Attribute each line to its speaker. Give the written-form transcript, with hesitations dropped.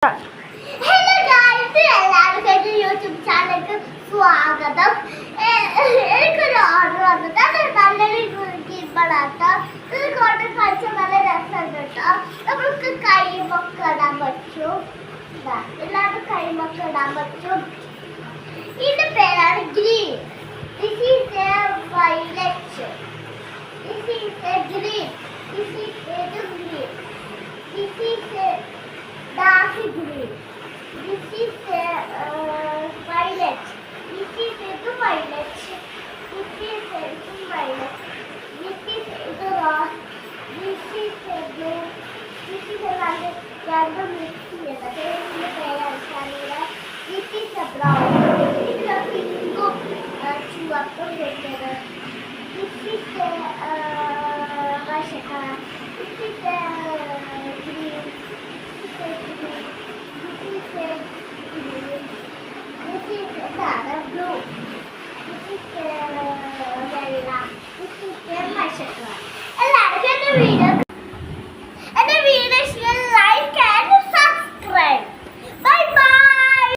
Speaker 1: Start.
Speaker 2: Hello guys, എല്ലാവർക്കും YouTube ചാനലിലേക്ക് സ്വാഗതം. എനിക്കൊരു ഓർഡർ വന്നിട്ട് അത് നല്ലൊരു ഗീബളാട്ടോ. ഇത് കൊണ്ട് കളിച്ച നല്ല രസമുണ്ട് കേട്ടോ. നമുക്ക് കൈമൊക്കെ ഇടാൻ പറ്റും. എല്ലാവരും കൈമൊക്കെ ഇടാൻ പറ്റും. ഇതിന്റെ പേരാണ് green. This is a violet. This is a green. This is a green. This is a dark green. This is a violet. This is a violet. This is a violet. This is a rose. This is a blue. This is a random mix. This is a brown. This is a pink. ചുവപ്പ് വെട്ടത്. This is a പച്ച colour. This is a green. This is a green. This is a green. This is a blue. This is a വെള്ള. This is a പച്ച colour. എല്ലാവർക്കും എൻ്റെ video